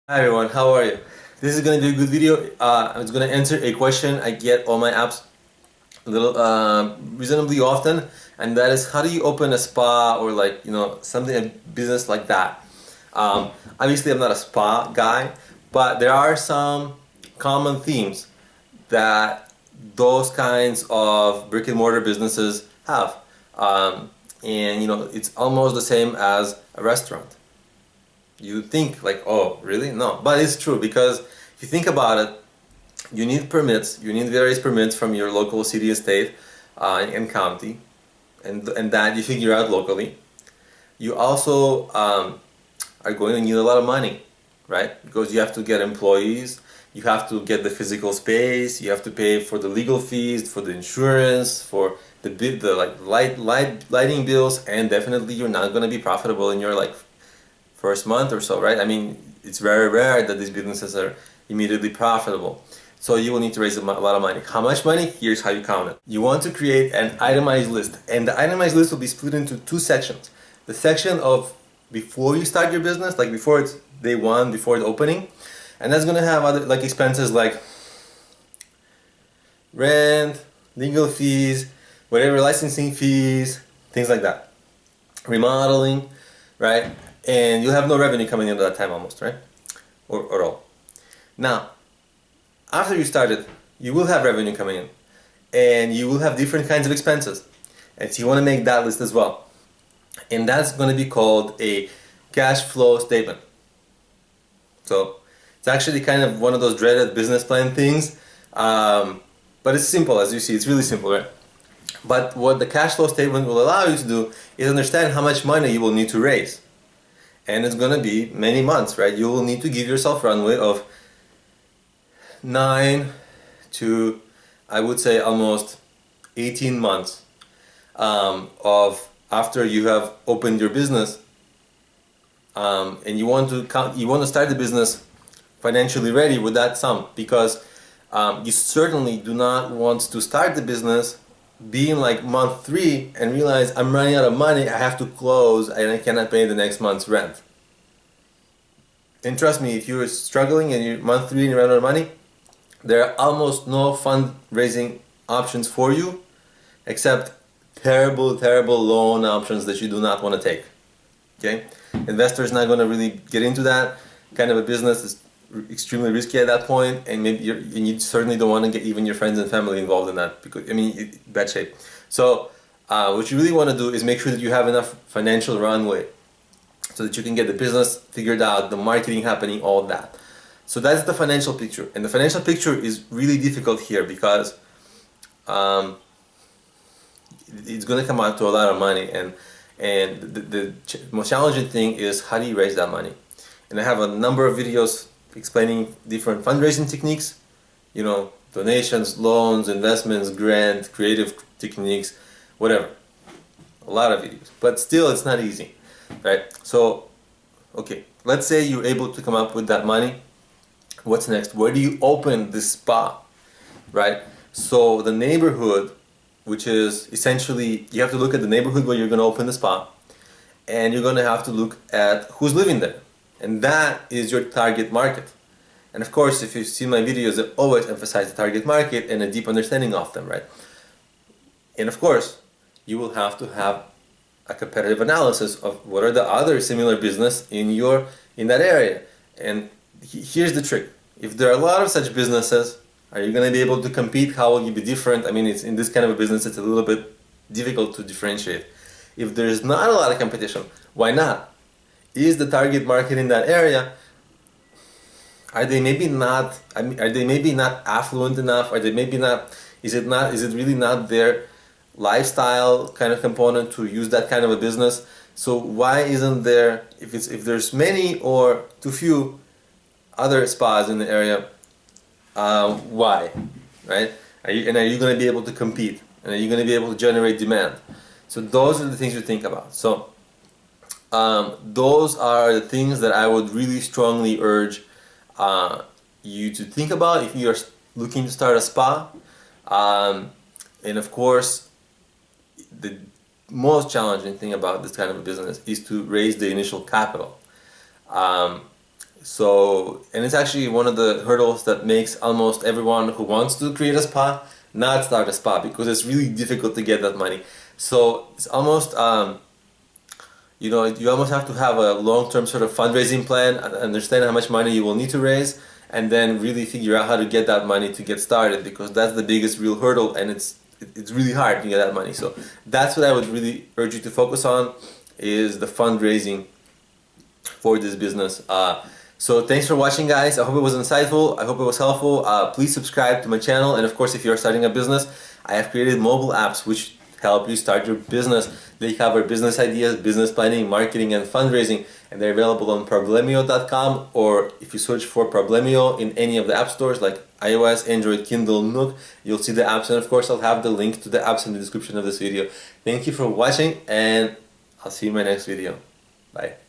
Hi everyone, how are you? This is going to be a good video. I'm going to answer a question I get on my apps a little reasonably often, and that is how do you open a spa or something a business like that. Obviously, I'm not a spa guy, but there are some common themes that those kinds of brick and mortar businesses have, and it's almost the same as a restaurant. You think like, oh, really? No, but it's true because if you think about it, you need permits. You need various permits from your local city, state, and county, and that you figure out locally. You also are going to need a lot of money, right? Because you have to get employees, you have to get the physical space, you have to pay for the legal fees, for the insurance, for the lighting bills, and definitely you're not going to be profitable in your first month or so, right? I mean, it's very rare that these businesses are immediately profitable. So you will need to raise a lot of money. How much money? Here's how you count it. You want to create an itemized list, and the itemized list will be split into two sections. The section of before you start your business, like before it's day one, before the opening, and that's gonna have other expenses like rent, legal fees, whatever licensing fees, things like that. Remodeling, right? And you'll have no revenue coming into that time almost, right? Or all. Now, after you started, you will have revenue coming in. And you will have different kinds of expenses. And so you want to make that list as well. And that's going to be called a cash flow statement. So it's actually kind of one of those dreaded business plan things. But it's simple, as you see, it's really simple, right? But what the cash flow statement will allow you to do is understand how much money you will need to raise. And it's going to be many months, right? You will need to give yourself runway of 9 to, I would say, almost 18 months of after you have opened your business, and you want to start the business financially ready with that sum, because you certainly do not want to start the business being like month 3 and realize I'm running out of money, I have to close and I cannot pay the next month's rent. And trust me, if you're struggling and you're month 3 and you run out of money, there are almost no fundraising options for you except terrible, terrible loan options that you do not want to take. Okay? Investors not going to really get into that kind of a business. Is extremely risky at that point, and maybe you certainly don't want to get even your friends and family involved in that, because I mean, bad shape. So what you really want to do is make sure that you have enough financial runway so that you can get the business figured out, the marketing happening, all that. So that's the financial picture, and the financial picture is really difficult here because it's going to come out to a lot of money, and the most challenging thing is how do you raise that money. And I have a number of videos explaining different fundraising techniques, donations, loans, investments, grant, creative techniques, whatever. A lot of videos, but still it's not easy, right? So, okay, let's say you're able to come up with that money. What's next? Where do you open this spa, right? So the neighborhood, which is essentially, you have to look at the neighborhood where you're going to open the spa, and you're going to have to look at who's living there. And that is your target market. And of course, if you see my videos, I always emphasize the target market and a deep understanding of them, right? And of course, you will have to have a competitive analysis of what are the other similar business in that area. And here's the trick. If there are a lot of such businesses, are you going to be able to compete? How will you be different? I mean, it's in this kind of a business, it's a little bit difficult to differentiate. If there is not a lot of competition, why not? Is the target market in that area, are they maybe not affluent enough? Are they maybe not, is it really not their lifestyle kind of component to use that kind of a business? So why isn't there, if there's many or too few other spas in the area, why, right? Are you going to be able to compete? And are you going to be able to generate demand? So those are the things you think about. So those are the things that I would really strongly urge you to think about if you are looking to start a spa. And of course, the most challenging thing about this kind of a business is to raise the initial capital. So, and it's actually one of the hurdles that makes almost everyone who wants to create a spa not start a spa, because it's really difficult to get that money. So it's almost, you know, you almost have to have a long-term sort of fundraising plan, understand how much money you will need to raise, and then really figure out how to get that money to get started, because that's the biggest real hurdle, and it's really hard to get that money. So that's what I would really urge you to focus on, is the fundraising for this business. So thanks for watching, guys. I hope it was insightful. I hope it was helpful. Please subscribe to my channel, and of course, if you're starting a business, I have created mobile apps which help you start your business. They cover business ideas, business planning, marketing, and fundraising, and they're available on problemio.com, or if you search for Problemio in any of the app stores like iOS, Android, Kindle, Nook, you'll see the apps, and of course I'll have the link to the apps in the description of this video. Thank you for watching, and I'll see you in my next video. Bye.